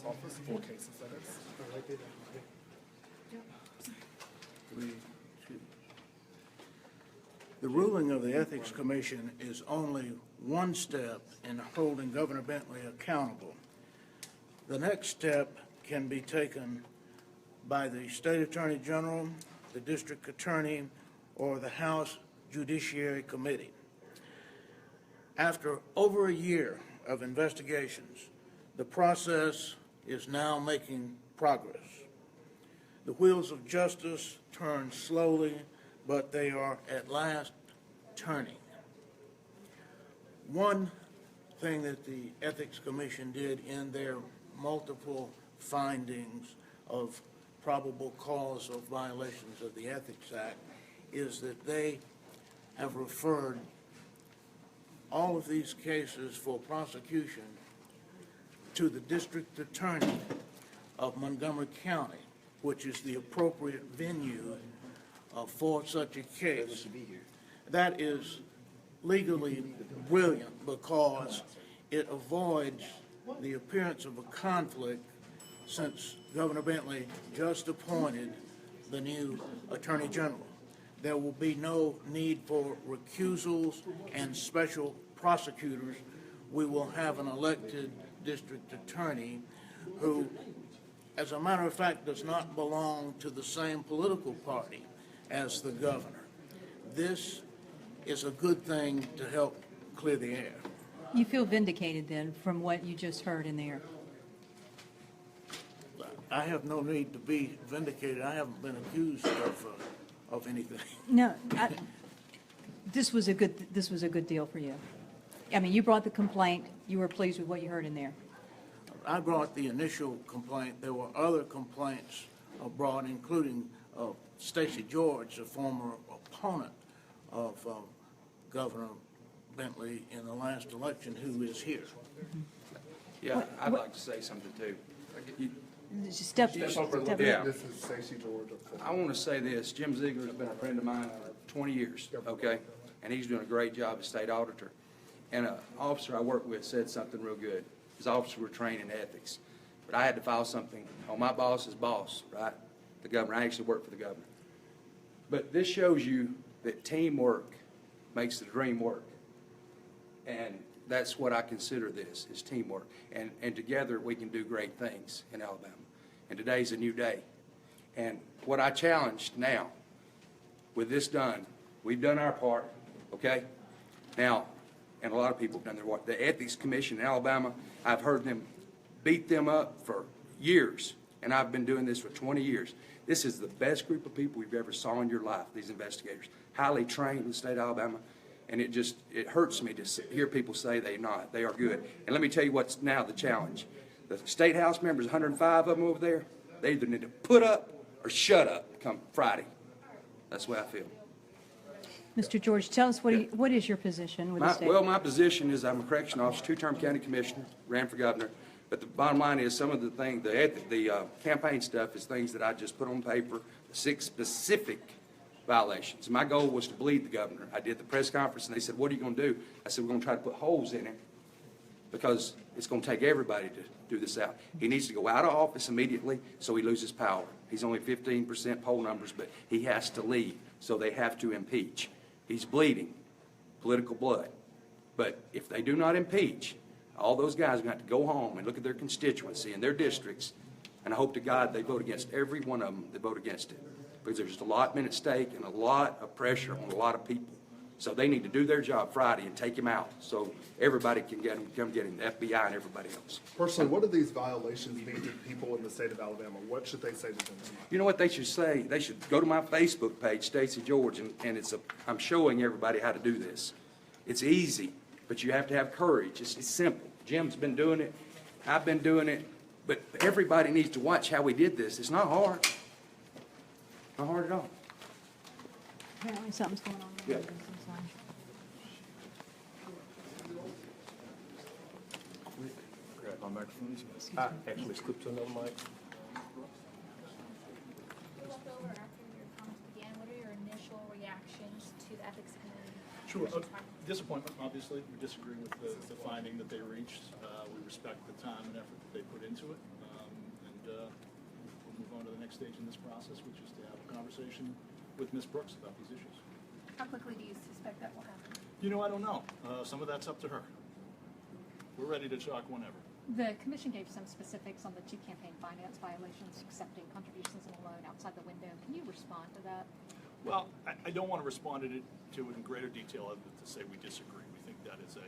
office, 4 cases that is. The ruling of the Ethics Commission is only one step in holding Governor Bentley accountable. The next step can be taken by the State Attorney General, the District Attorney, or the House Judiciary Committee. After over a year of investigations, the process is now making progress. The wheels of justice turn slowly, but they are at last turning. One thing that the Ethics Commission did in their multiple findings of probable cause of violations of the Ethics Act is that they have referred all of these cases for prosecution to the District Attorney of Montgomery County, which is the appropriate venue for such a case. That is legally brilliant because it avoids the appearance of a conflict since Governor Bentley just appointed the new Attorney General. There will be no need for recusals and special prosecutors. We will have an elected district attorney who, as a matter of fact, does not belong to the same political party as the governor. This is a good thing to help clear the air. You feel vindicated then from what you just heard in there? I have no need to be vindicated. I haven't been accused of anything. No, this was a good deal for you. I mean, you brought the complaint. You were pleased with what you heard in there. I brought the initial complaint. There were other complaints brought, including Stacey George, a former opponent of Governor Bentley in the last election, who is here. Yeah, I'd like to say something too. Just step Yeah. This is Stacey George. I want to say this, Jim Ziegler's been a friend of mine for 20 years, okay? And he's doing a great job as state auditor. And an officer I worked with said something real good. His officers were trained in ethics. But I had to file something on my boss's boss, right? The governor. I actually worked for the governor. But this shows you that teamwork makes the dream work. And that's what I consider this, is teamwork. And together we can do great things in Alabama. And today's a new day. And what I challenged now, with this done, we've done our part, okay? Now, and a lot of people have done their work. The Ethics Commission in Alabama, I've heard them beat them up for years, and I've been doing this for 20 years. This is the best group of people you've ever saw in your life, these investigators. Highly trained in the state of Alabama, and it hurts me to hear people say they're not. They are good. And let me tell you what's now the challenge. The state house members, 105 of them over there, they either need to put up or shut up come Friday. That's the way I feel. Mr. George, tell us what is your position with the state? Well, my position is I'm a correction officer, 2-term county commissioner, ran for governor. But the bottom line is some of the things, the campaign stuff is things that I just put on paper, 6 specific violations. My goal was to bleed the governor. I did the press conference and they said, what are you going to do? I said, we're going to try to put holes in it because it's going to take everybody to do this out. He needs to go out of office immediately so he loses power. He's only 15% poll numbers, but he has to leave, so they have to impeach. He's bleeding political blood. But if they do not impeach, all those guys are going to have to go home and look at their constituency and their districts, and I hope to God they vote against every one of them that vote against it, because there's a lot at stake and a lot of pressure on a lot of people. So they need to do their job Friday and take him out so everybody can come get him, the FBI and everybody else. Personally, what do these violations mean to people in the state of Alabama? What should they say to them? You know what they should say? They should go to my Facebook page, Stacey George, and I'm showing everybody how to do this. It's easy, but you have to have courage. It's simple. Jim's been doing it. I've been doing it. But everybody needs to watch how we did this. It's not hard. Not hard at all. Apparently something's going on there. Yeah. Grab my microphone. I actually slipped to another mic. After your comments began, what are your initial reactions to the ethics committee? Sure. Disappointment, obviously. We disagree with the finding that they reached. We respect the time and effort that they put into it. we'll move on to the next stage in this process, which is to have a conversation with Ms. Brooks about these issues. How quickly do you suspect that will happen? You know, I don't know. Some of that's up to her. We're ready to talk whenever. The commission gave some specifics on the 2 campaign finance violations, accepting contributions and a loan outside the window. Can you respond to that? Well, I don't want to respond to it in greater detail other than to say we disagree. We think that is a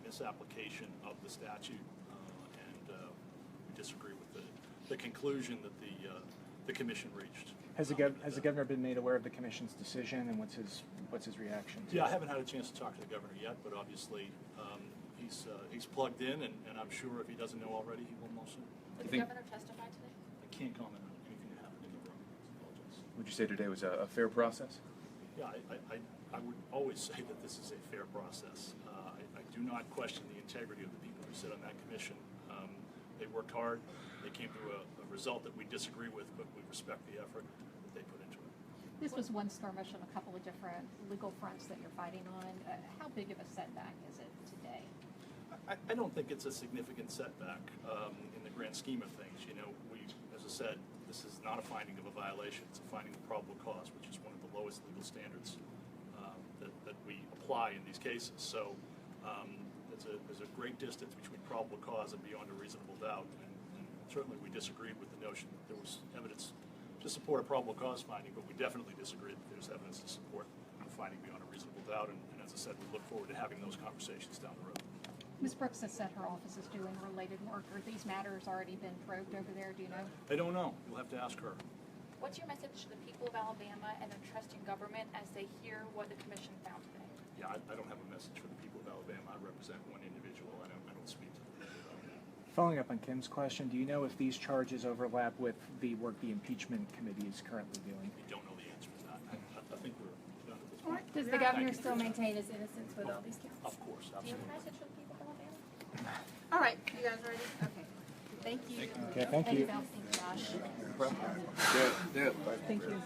misapplication of the statute, and we disagree with the conclusion that the commission reached. Has the governor been made aware of the commission's decision, and what's his reason to it? Yeah, I haven't had a chance to talk to the governor yet, but obviously he's plugged in, and I'm sure if he doesn't know already, he will most soon. Did the governor testify today? I can't comment on anything that happened in the room. I apologize. Would you say today was a fair process? Yeah, I would always say that this is a fair process. I do not question the integrity of the people who sit on that commission. They worked hard. They came to a result that we disagree with, but we respect the effort that they put into it. This was one skirmish on a couple of different legal fronts that you're fighting on. How big of a setback is it today? I don't think it's a significant setback in the grand scheme of things. You know, as I said, this is not a finding of a violation. It's a finding of probable cause, which is one of the lowest legal standards that we apply in these cases. So there's a great distance between probable cause and beyond a reasonable doubt. And certainly we disagreed with the notion that there was evidence to support a probable cause finding, but we definitely disagree that there's evidence to support a finding beyond a reasonable doubt. And as I said, we look forward to having those conversations down the road. Ms. Brooks has said her office is doing related work. Are these matters already been probed over there? Do you know? I don't know. You'll have to ask her. What's your message to the people of Alabama and their trust in government as they hear what the commission found today? Yeah, I don't have a message for the people of Alabama. I represent one individual. I don't speak to the people of Alabama. Following up on Kim's question, do you know if these charges overlap with the work the impeachment committee is currently doing? We don't know the answer to that. I think we're done at this point. Does the governor still maintain his innocence with all these counts? Of course, Do you have absolutely. a message for the people of Alabama? All right, you guys ready? Okay. Thank you. Okay, thank you. Thank you, Josh. Thank you.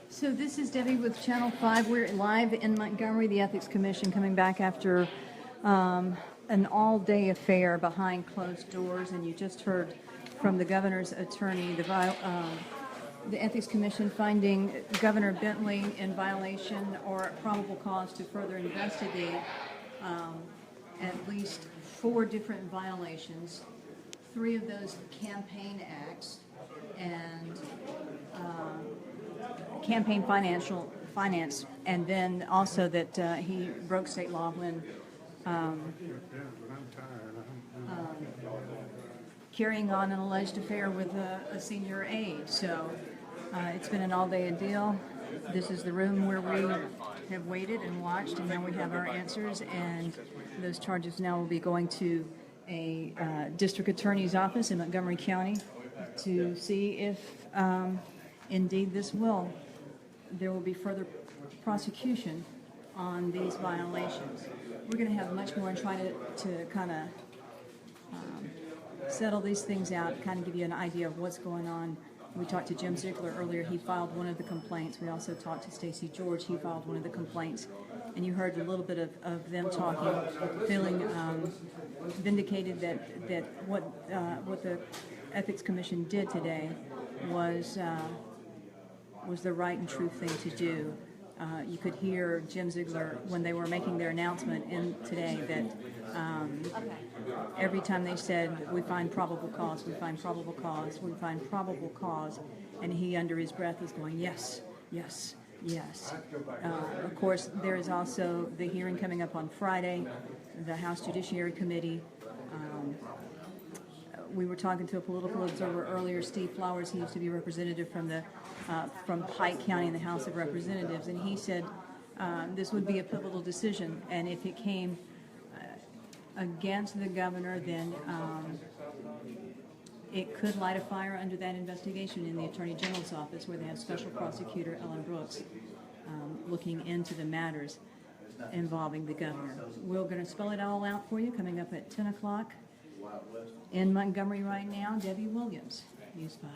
So this is Debbie with Channel 5. We're live in Montgomery, the Ethics Commission, coming back after an all-day affair behind closed doors. And you just heard from the governor's attorney, the Ethics Commission finding Governor Bentley in violation or probable cause to further investigate at least 4 different violations, 3 of those campaign acts, and campaign finance, and then also that he broke state law when carrying on an alleged affair with a senior aide. So it's been an all-day deal. This is the room where we have waited and watched, and now we have our answers, and those charges now will be going to a district attorney's office in Montgomery County to see if indeed there will be further prosecution on these violations. We're going to have much more and try to kind of settle these things out, kind of give you an idea of what's going on. We talked to Jim Ziegler earlier. He filed one of the complaints. We also talked to Stacey George. He filed one of the complaints. And you heard a little bit of them talking, feeling vindicated that what the Ethics Commission did today was the right and true thing to do. You could hear Jim Ziegler when they were making their announcement today that every time they said, we find probable cause, we find probable cause, we find probable cause, and he under his breath was going, yes, yes, yes. Of course, there is also the hearing coming up on Friday, the House Judiciary Committee. We were talking to a political observer earlier, Steve Flowers. He used to be representative from Pike County in the House of Representatives, and he said this would be a pivotal decision, and if it came it could light a fire under that investigation in the Attorney General's office, where they have Special Prosecutor Ellen Brooks looking into the matters involving the governor. We're going to spell it all out for you coming up at 10 o'clock. In Montgomery right now, Debbie Williams, News 5.